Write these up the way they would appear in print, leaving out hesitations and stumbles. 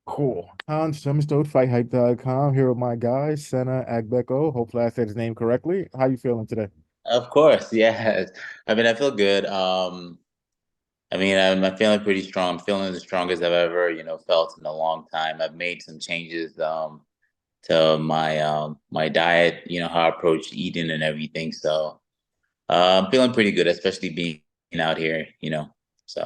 Cool. On Themistode, FightHype.com. Here with my guy, Sena Agbeko. Hopefully I said his name correctly. How you feeling today? Of course, yes. I mean, I feel good. I'm feeling pretty strong. I'm feeling the strongest I've ever, felt in a long time. I've made some changes to my diet, how I approach eating and everything. So I'm feeling pretty good, especially being out here, So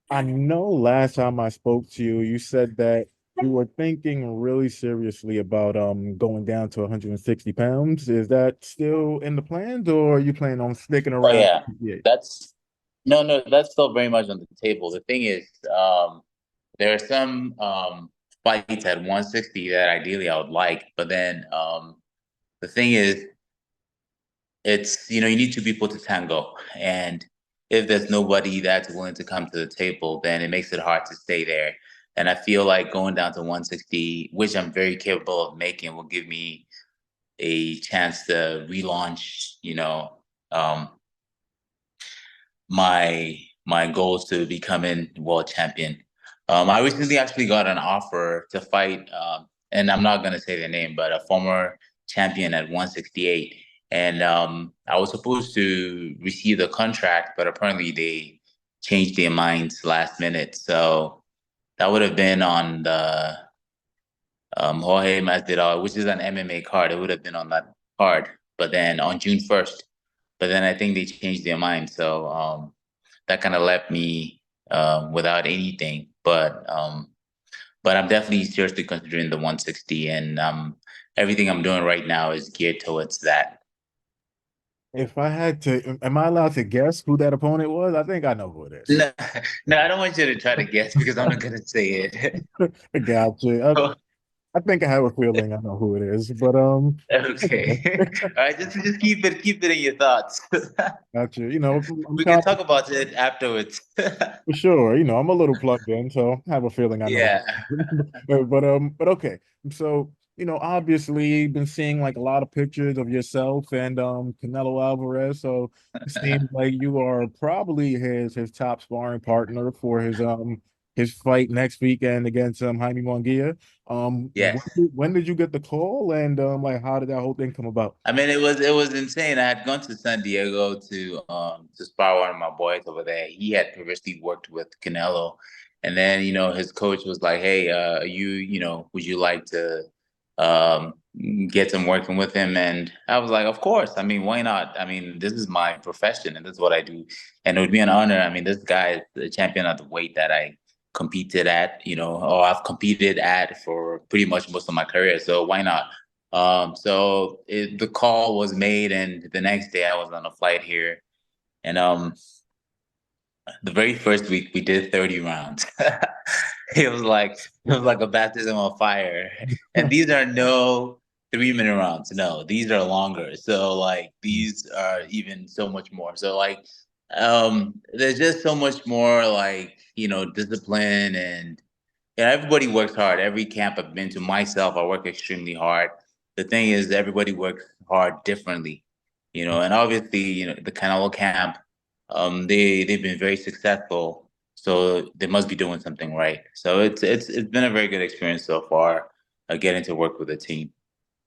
I know last time I spoke to you, you said that you were thinking really seriously about going down to 160 pounds. Is that still in the plans, or are you planning on sticking oh around? yeah, Yeah. that's no, that's still very much on the table. The thing is, there are some fights at 160 that ideally I would like, but then the thing is, it's you need two people to tango, and if there's nobody that's willing to come to the table, then it makes it hard to stay there. And I feel like going down to 160, which I'm very capable of making, will give me a chance to relaunch, um, my goals to becoming world champion. I recently actually got an offer to fight, and I'm not gonna say the name, but a former champion at 168. And I was supposed to receive the contract, but apparently they changed their minds last minute. So that would have been on the Jorge Masvidal, which is an MMA card. It would have been on that card, but then on June 1st. But then I think they changed their mind. So that kind of left me without anything. But I'm definitely seriously considering the 160, and everything I'm doing right now is geared towards that. If I had to, am I allowed to guess who that opponent was? I think I know who it is. No, no, I don't want you to try to guess because I'm not gonna say it. I got you. I think I have a feeling I know who it is, but Okay. All right, just keep it in your thoughts. got you. You know, I'm We can kind of talk about it afterwards. for sure. You know, I'm a little plugged in, so I have a feeling I know. Yeah. But okay. So, obviously, you've been seeing like a lot of pictures of yourself and Canelo Alvarez. So it seems like you are probably his top sparring partner for his fight next weekend against Jaime Munguia. Yes. When did you get the call, and like how did that whole thing come about? I mean, it was insane. I had gone to San Diego to spar one of my boys over there. He had previously worked with Canelo, and then his coach was like, "Hey, would you like to um get some working with him?" And I was like, "Of course. I mean, why not? I mean, this is my profession, and this is what I do, and it would be an honor. I mean, this guy is the champion at the weight that I competed at, or I've competed at for pretty much most of my career. So why not?" The call was made, and the next day I was on a flight here, and the very first week we did 30 rounds. It was like a baptism of fire, and these are no 3 minute rounds. No, these are longer. So like these are even so much more. So like there's just so much more like discipline and yeah, everybody works hard. Every camp I've been to myself, I work extremely hard. The thing is, everybody works hard differently, and obviously, the Canelo camp, they've been very successful, so they must be doing something right. So it's been a very good experience so far, getting to work with a team.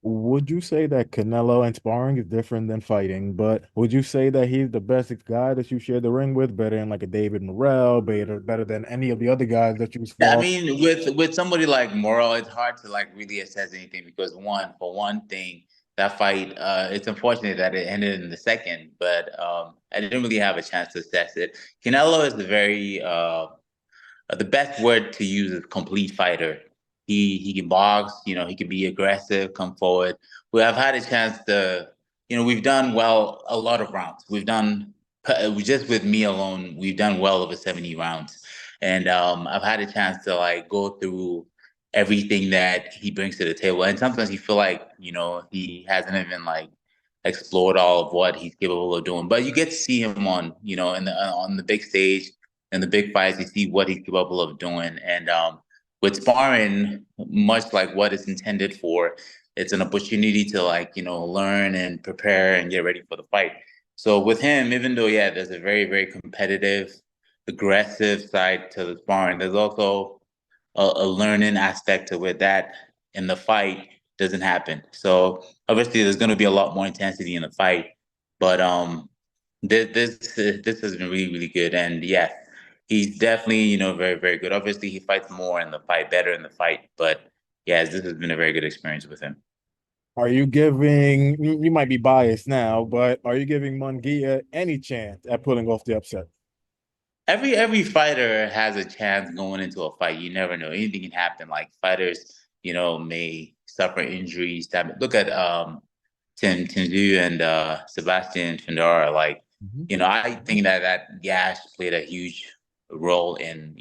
Would you say that Canelo and sparring is different than fighting? But would you say that he's the best guy that you shared the ring with, better than like a David Morel, better than any of the other guys that you've I fought? mean, with somebody like Morel, it's hard to like really assess anything because for one thing, that fight, it's unfortunate that it ended in the second, but I didn't really have a chance to assess it. Canelo is the best word to use is complete fighter. He can box, he can be aggressive, come forward. We have had a chance to, we've done well a lot of rounds. Just with me alone, we've done well over 70 rounds. And I've had a chance to like go through everything that he brings to the table. And sometimes you feel like, he hasn't even like explored all of what he's capable of doing. But you get to see him on the big stage and the big fights, you see what he's capable of doing. And with sparring, much like what it's intended for, it's an opportunity to like, learn and prepare and get ready for the fight. So with him, even though, yeah, there's a very, very competitive, aggressive side to the sparring, there's also a learning aspect to it that in the fight doesn't happen. So obviously, there's going to be a lot more intensity in the fight, but this has been really really good, and yeah, he's definitely very very good. Obviously, he fights more in the fight, better in the fight, but yeah, this has been a very good experience with him. Are you giving, you might be biased now, but are you giving Munguia any chance at pulling off the upset? Every fighter has a chance going into a fight. You never know. Anything can happen. Like fighters, may suffer injuries. Look at Tim Tszyu and Sebastian Findora. Like, Mhm. I think that gash played a huge role in,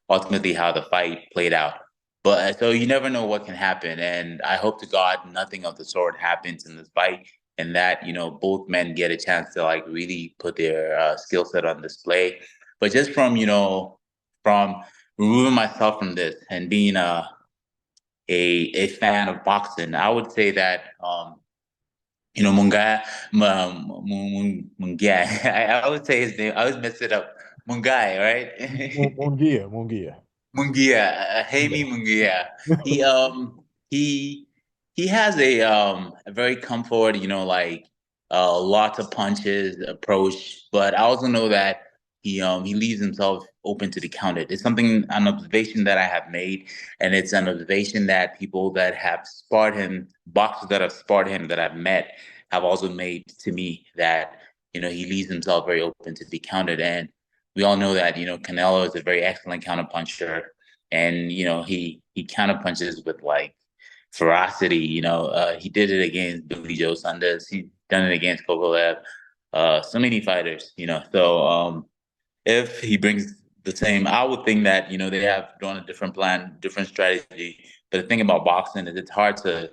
ultimately how the fight played out. But so you never know what can happen. And I hope to God nothing of the sort happens in this fight and that, both men get a chance to like really put their skill set on display. But just from removing myself from this and being a fan of boxing, I would say that Mungai Mungai. I always say his name. I always mess it up. Mungai, right? Munguia, Munguia. Mungia, Jaime Yeah. Munguia. He he he has a very comfort, like lots of punches approach, but I also know that he leaves himself open to be counted. It's something an observation that I have made, and it's an observation that people that have sparred him, boxers that have sparred him that I've met, have also made to me that he leaves himself very open to be counted. And we all know that Canelo is a very excellent counterpuncher, and he counterpunches with like ferocity. He did it against Billy Joe Saunders. He's done it against Kovalev. So many fighters. So if he brings the same, I would think that they have drawn a different plan, different strategy. But the thing about boxing is it's hard to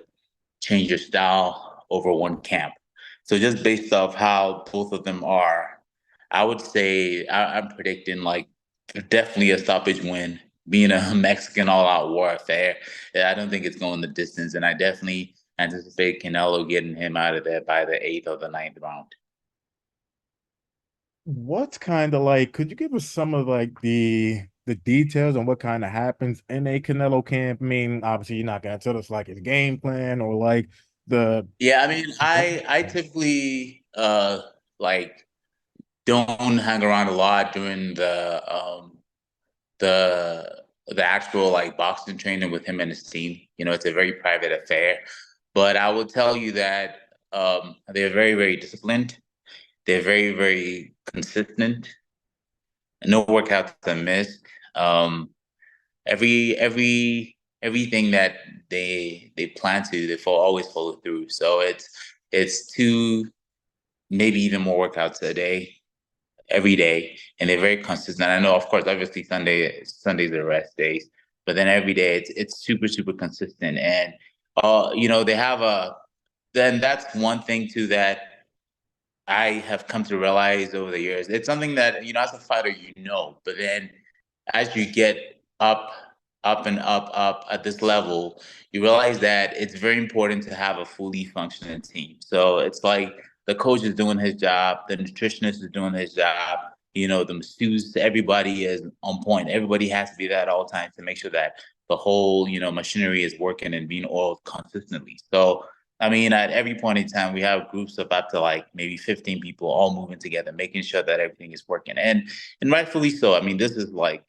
change your style over one camp. So just based off how both of them are, I would say I'm predicting like definitely a stoppage win. Being a Mexican all-out warfare, I don't think it's going the distance, and I definitely anticipate Canelo getting him out of there by the eighth or the ninth round. What's kind of like, could you give us some of like the details on what kind of happens in a Canelo camp? I mean, obviously you're not gonna tell us like his game plan or like the Yeah, I mean, I typically like don't hang around a lot during the actual like boxing training with him and his team. It's a very private affair. But I will tell you that they're very, very disciplined. They're very, very consistent. No workouts are missed. Um, everything that they plan to, always follow through. So it's two, maybe even more workouts a day every day, and they're very consistent. I know, of course, obviously Sundays are rest days, but then every day it's super super consistent, and they have a. Then that's one thing too that I have come to realize over the years. It's something that as a fighter but then as you get up and up at this level, you realize that it's very important to have a fully functioning team. So it's like the coach is doing his job, the nutritionist is doing his job, the masseuse, everybody is on point. Everybody has to be there at all times to make sure that the whole, machinery is working and being oiled consistently. So I mean, at every point in time, we have groups of up to like maybe 15 people all moving together, making sure that everything is working. And rightfully so. I mean, this is like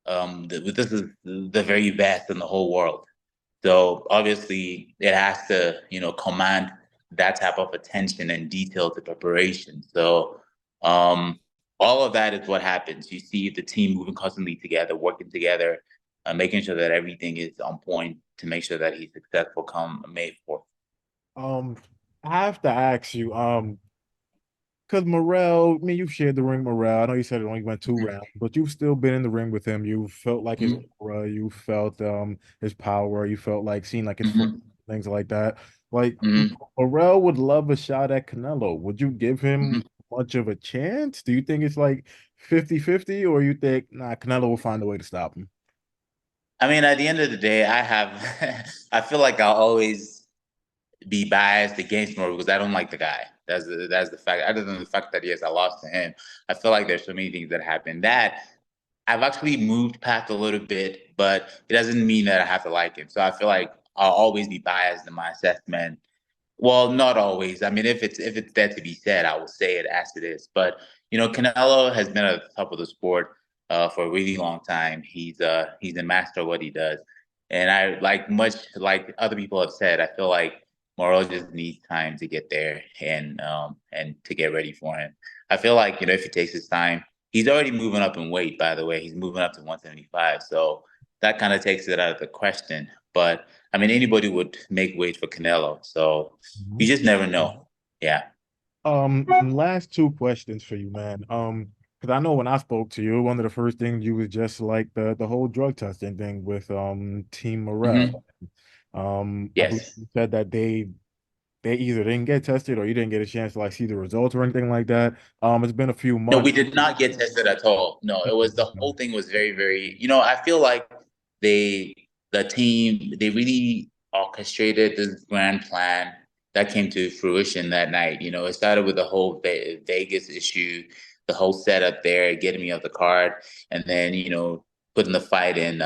this is the very best in the whole world. So obviously it has to, command that type of attention and detail to preparation. So um all of that is what happens. You see the team moving constantly together, working together, making sure that everything is on point to make sure that he's successful come May 4th. um I have to ask you, because Morel, I mean, you've shared the ring, Morel. I know you said it only went two rounds, but you've still been in the ring with him. You felt like his Mm-hmm. aura, you felt his power, you felt like seeing like his foot, Mm-hmm. things like that. Like Mm-hmm. Morel would love a shot at Canelo. Would you give him Mm-hmm. much of a chance? Do you think it's like 50-50, or you think nah, Canelo will find a way to stop him? I mean, at the end of the day, I have, I feel like I'll always be biased against Morel because I don't like the guy. That's the fact. Other than the fact that yes, I lost to him, I feel like there's so many things that happened that I've actually moved past a little bit but it doesn't mean that I have to like him. So I feel like I'll always be biased in my assessment. Well, not always. I mean, if it's there to be said, I will say it as it is. But Canelo has been at the top of the sport for a really long time. He's a master of what he does, and I like much like other people have said. I feel like Morel just needs time to get there and to get ready for him. I feel like if he takes his time, he's already moving up in weight. By the way, he's moving up to 175, so that kind of takes it out of the question. But I mean, anybody would make weight for Canelo, so you Mhm. just never know. Yeah. Last two questions for you, man. Because I know when I spoke to you, one of the first things you was just like the whole drug testing thing with Team Morel. Hmm. I believe Yes. you said that they either didn't get tested or you didn't get a chance to like see the results or anything like that. It's been a few No, we months. did not get tested at all. No, it was the whole thing was very, very, I feel like they, the team, they really orchestrated this grand plan that came to fruition that night. It started with the whole Vegas issue, the whole setup there, getting me off the card, and then, putting the fight in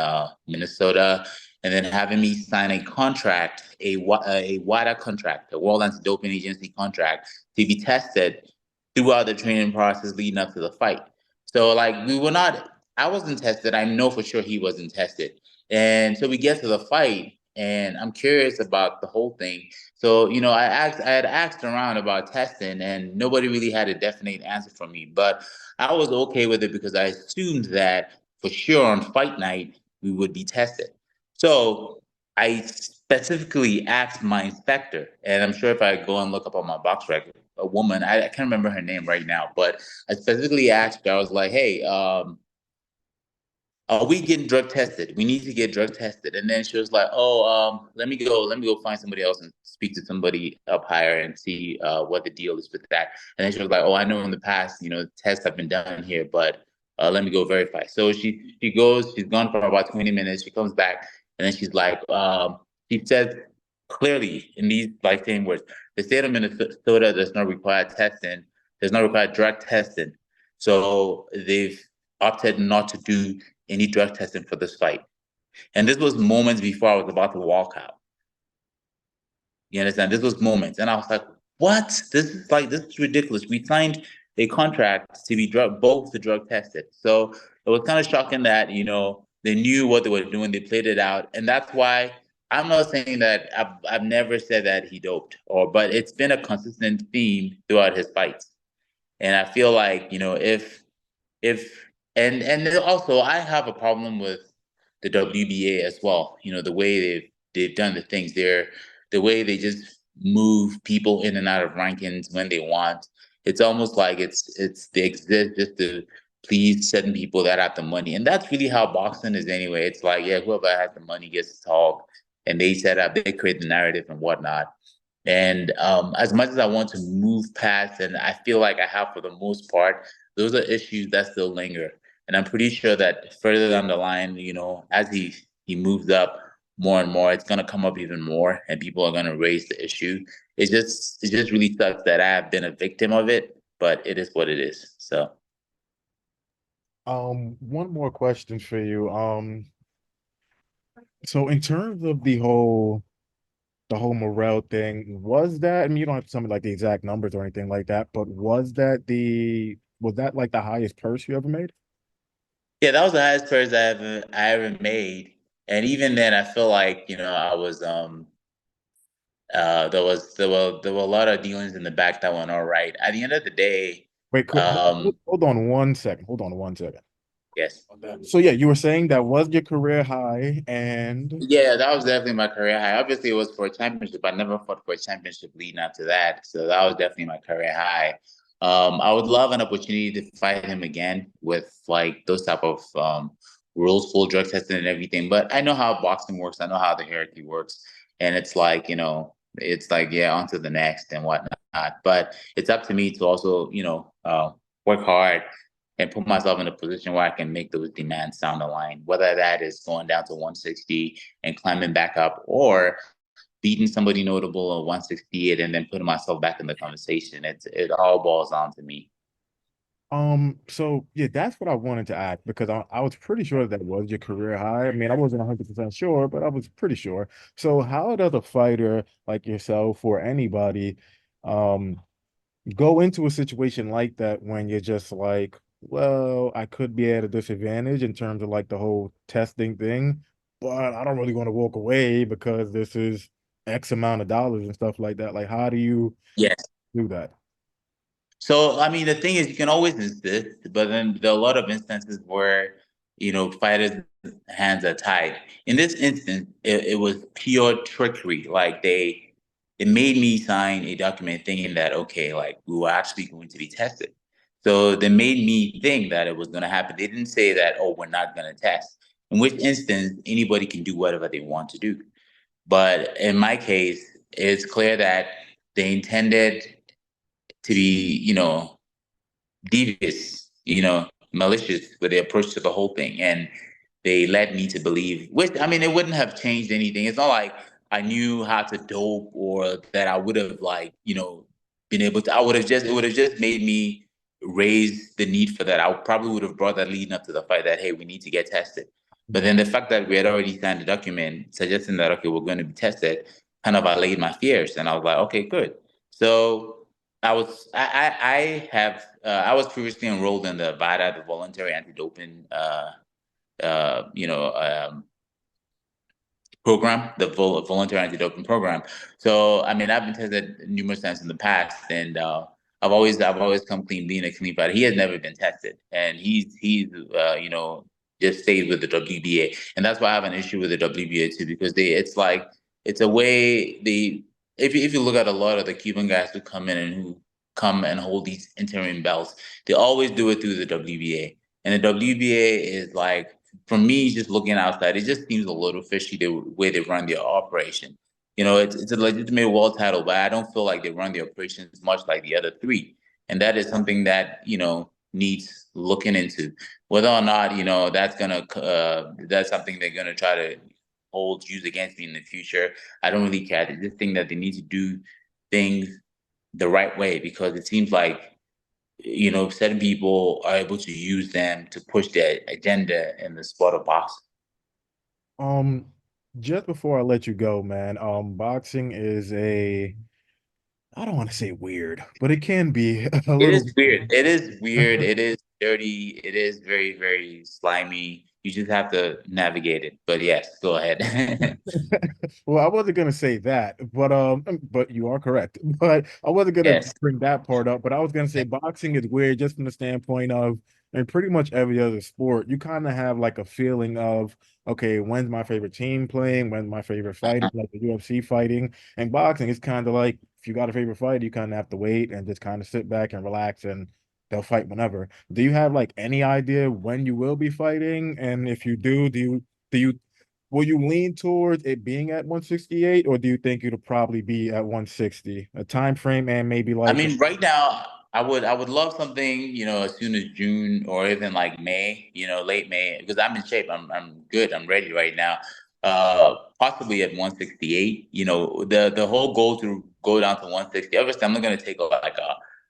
Minnesota, and then having me sign a contract, a WADA contract, a World Anti-Doping Agency contract to be tested throughout the training process leading up to the fight. So like we were not, I wasn't tested. I know for sure he wasn't tested. And so we get to the fight and I'm curious about the whole thing. So, I had asked around about testing and nobody really had a definite answer for me, but I was okay with it because I assumed that for sure on fight night we would be tested. So I specifically asked my inspector, and I'm sure if I go and look up on my box record, a woman, I can't remember her name right now, but I specifically asked her, I was like, hey, are we getting drug tested? We need to get drug tested. And then she was like, oh, let me go find somebody else and speak to somebody up higher and see what the deal is with that. And then she was like, oh, I know in the past, tests have been done here, but let me go verify. So she goes, she's gone for about 20 minutes. She comes back and then she's like, she said clearly in these like same words, the state of Minnesota does not require testing, does not require drug testing. So they've opted not to do any drug testing for this fight. And this was moments before I was about to walk out. You understand? This was moments. And I was like, what? This is ridiculous. We signed a contract to be both the drug tested. So it was kind of shocking that, they knew what they were doing. They played it out. And that's why I'm not saying that I've never said that he doped but it's been a consistent theme throughout his fights. And I feel like, if and then also I have a problem with the WBA as well. The way they've done the things. The way they just move people in and out of rankings when they want. It's almost like it's they exist just to please certain people that have the money. And that's really how boxing is anyway. It's like, yeah, whoever has the money gets to talk and they set up, they create the narrative and whatnot. And as much as I want to move past, and I feel like I have for the most part, those are issues that still linger. And I'm pretty sure that further down the line, as he moves up more and more, it's gonna come up even more, and people are gonna raise the issue. It just really sucks that I have been a victim of it, but it is what it is. So One more question for you. So in terms of the whole Morel thing, was that, I mean, you don't have to tell me like the exact numbers or anything like that, but was that like the highest purse you ever made? yeah, that was the highest purse I ever made. And even then I feel like, I was there were a lot of dealings in the back that went all right. At the end of the day, Wait, um, hold on 1 second. Hold on 1 second. yes. So yeah, you were saying that was your career high, and Yeah, that was definitely my career high. Obviously, it was for a championship. I never fought for a championship leading up to that, so that was definitely my career high. I would love an opportunity to fight him again with like those type of rules, full drug testing and everything. But I know how boxing works. I know how the hierarchy works, and it's like it's like yeah, on to the next and whatnot. But it's up to me to also work hard and put myself in a position where I can make those demands sound aligned, whether that is going down to 160 and climbing back up or beating somebody notable at 168 and then putting myself back in the conversation. It all boils down to me. So yeah, that's what I wanted to ask because I was pretty sure that was your career high. I mean, I wasn't 100% sure, but I was pretty sure. So how does a fighter like yourself or anybody um go into a situation like that when you're just like, well, I could be at a disadvantage in terms of like the whole testing thing, but I don't really want to walk away because this is X amount of dollars and stuff like that. Like, how do you Yes. do that? So, I mean, the thing is, you can always insist, but then there are a lot of instances where, fighters' hands are tied. In this instance, it was pure trickery. Like it made me sign a document thinking that, okay, like we were actually going to be tested. So they made me think that it was going to happen. They didn't say that, oh, we're not going to test. In which instance, anybody can do whatever they want to do. But in my case, it's clear that they intended to be, devious, malicious with their approach to the whole thing. And they led me to believe, which I mean, it wouldn't have changed anything. It's not like I knew how to dope or that I would have like, been able to, it would have just made me raise the need for that. I probably would have brought that leading up to the fight that, hey, we need to get tested. But then the fact that we had already signed the document suggesting that, okay, we're going to be tested kind of allayed my fears. And I was like, okay, good. So I was previously enrolled in the VADA, the voluntary anti-doping uh, you know um, program, the voluntary anti-doping program. So I mean, I've been tested numerous times in the past, and I've always come clean, being a clean fighter. He has never been tested, and he's just stayed with the WBA, and that's why I have an issue with the WBA too, because it's like it's a way they if you look at a lot of the Cuban guys who come in and who come and hold these interim belts, they always do it through the WBA, and the WBA is like, for me, just looking outside, it just seems a little fishy the way they run their operation. It's a legitimate world title, but I don't feel like they run the operations much like the other three. And that is something that, needs looking into. Whether or not, that's something they're gonna try to use against me in the future. I don't really care. I just think that they need to do things the right way, because it seems like certain people are able to use them to push their agenda in the sport of boxing. Um, just before I let you go, man, boxing is I don't want to say weird, but it can be a It little. is weird. It is weird. It is dirty. It is very, very slimy. You just have to navigate it. But yes, go ahead. Well, I wasn't gonna say that, but you are correct. But I wasn't gonna Yes. bring that part up. But I was gonna say boxing is weird just from the standpoint of, and pretty much every other sport, you kind of have like a feeling of, okay, when's my favorite team playing? When's my favorite fighting? Like the UFC fighting and boxing, it's kind of like if you got a favorite fighter, you kind of have to wait and just kind of sit back and relax, and they'll fight whenever. Do you have like any idea when you will be fighting? And if you do you will you lean towards it being at 168, or do you think it'll probably be at 160? A time frame and maybe I like mean, right now, I would love something, as soon as June or even like May, late May, because I'm in shape. I'm good. I'm ready right now. Possibly at 168. The whole goal to go down to 160. Obviously, I'm not gonna take like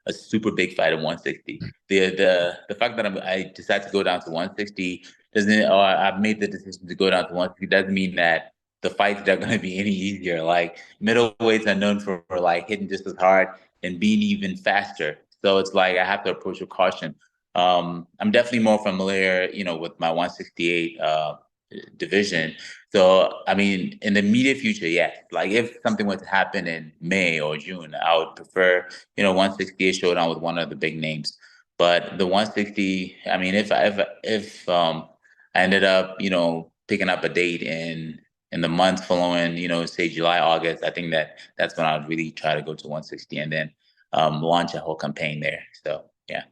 a super big fight at 160. The fact that I decided to go down to 160 doesn't, or I've made the decision to go down to 160, doesn't mean that the fights are gonna be any easier. Like middleweights are known for like hitting just as hard and being even faster. So it's like I have to approach with caution. I'm definitely more familiar, with my 168 division. So I mean, in the immediate future, yes. Like if something were to happen in May or June, I would prefer, 168 showdown with one of the big names. But the 160, I mean, if I ended up, picking up a date in the months following, say July, August, I think that's when I would really try to go to 160 and then launch a whole campaign there. So yeah.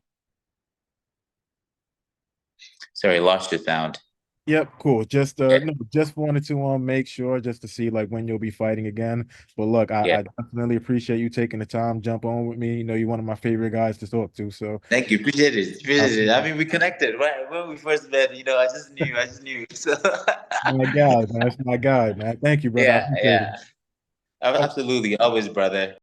Sorry, lost your sound. Yep, cool. Just Yeah, no, just wanted to make sure just to see like when you'll be fighting again. But look, yeah. I definitely appreciate you taking the time, jump on with me. You know, you're one of my favorite guys to talk to. So Thank you. Appreciate it. I Appreciate it. I mean, we connected right when we first met. I just knew. I just knew. So my guy, man. That's my guy, man. Thank you, brother. I yeah, appreciate it. yeah. Absolutely. Always, brother.